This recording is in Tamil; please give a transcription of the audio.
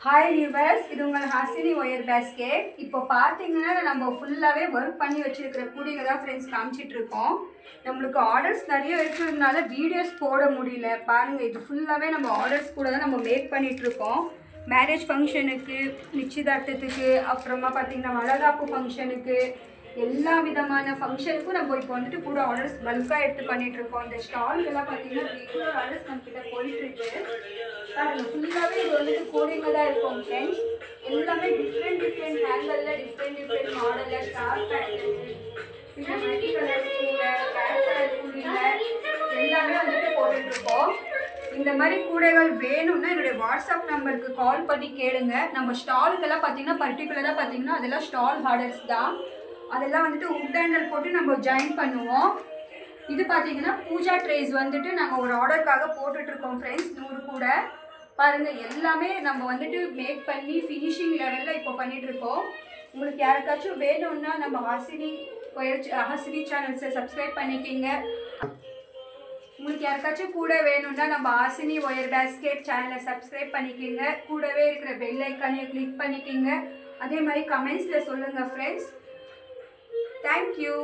Hi viewers, இது உங்கள் ஹாசினி ஒயர் பேஸ்கெட். இப்போ பார்த்தீங்கன்னா நம்ம ஃபுல்லாகவே ஒர்க் பண்ணி வச்சுருக்கிற கூடிங்க தான் ஃப்ரெண்ட்ஸ் காமிச்சிட்டு இருக்கோம். நம்மளுக்கு ஆர்டர்ஸ் நிறைய இருக்கிறதுனால வீடியோஸ் போட முடியல. பாருங்கள், இது ஃபுல்லாகவே நம்ம ஆர்டர்ஸ் கூட தான் நம்ம மேக் பண்ணிகிட்ருக்கோம். மேரேஜ் ஃபங்க்ஷனுக்கு, நிச்சயதார்த்தத்துக்கு, அப்புறமா பார்த்திங்கன்னா வளகாப்பு ஃபங்க்ஷனுக்கு, எல்லா விதமான ஃபங்க்ஷனுக்கும் நம்ம இப்போ வந்துட்டு கூட ஆர்டர்ஸ் பல்காக எடுத்து பண்ணிகிட்ருக்கோம். இந்த ஸ்டால்கெல்லாம் பார்த்திங்கன்னா ரெகுலர் ஆர்டர்ஸ் நம்மக்கிட்ட போயிட்டுருக்கு. பாருங்கள், ஃபுல்லாகவே இது வந்துட்டு கோடிங்க தான் இருக்கும் ஃப்ரெண்ட்ஸ். எல்லாமே டிஃப்ரெண்ட் ஹேங்கரில் டிஃப்ரெண்ட் மாடலில் ஸ்டார் பேட்டர்ன், இந்த மல்டி கலர் கூட பேக் கலர் கூடையில் எல்லாமே வந்துட்டு போட்டுட்ருக்கோம். இந்த மாதிரி கூடைகள் வேணும்னா என்னுடைய வாட்ஸ்அப் நம்பருக்கு கால் பண்ணி கேளுங்க. நம்ம ஸ்டாலுக்கெல்லாம் பார்த்தீங்கன்னா பர்டிகுலராக பார்த்தீங்கன்னா அதெல்லாம் ஸ்டால் ஆர்டர்ஸ் தான். அதெல்லாம் வந்துட்டு உட் ஹேண்டல் போட்டு நம்ம ஜாயின் பண்ணுவோம். இது பார்த்தீங்கன்னா பூஜா ட்ரேஸ் வந்துட்டு நாங்கள் ஒரு ஆர்டருக்காக போட்டுட்ருக்கோம் ஃப்ரெண்ட்ஸ். 100 கூட பாருங்கள், எல்லாமே நம்ம வந்துட்டு மேக் பண்ணி ஃபினிஷிங் லெவலில் இப்போ பண்ணிகிட்ருக்கோம். உங்களுக்கு யாருக்காச்சும் வேணும்னா நம்ம ஹாசினி சேனல்ஸை சப்ஸ்கிரைப் பண்ணிக்கிங்க. உங்களுக்கு யாருக்காச்சும் கூட வேணும்னா நம்ம ஹாசினி ஒயர் பேஸ்கெட் சேனலை சப்ஸ்கிரைப் பண்ணிக்கிங்க. கூடவே இருக்கிற பெல் ஐக்கானையும் கிளிக் பண்ணிக்கிங்க. அதே மாதிரி கமெண்ட்ஸில் சொல்லுங்கள் ஃப்ரெண்ட்ஸ். தேங்க்யூ.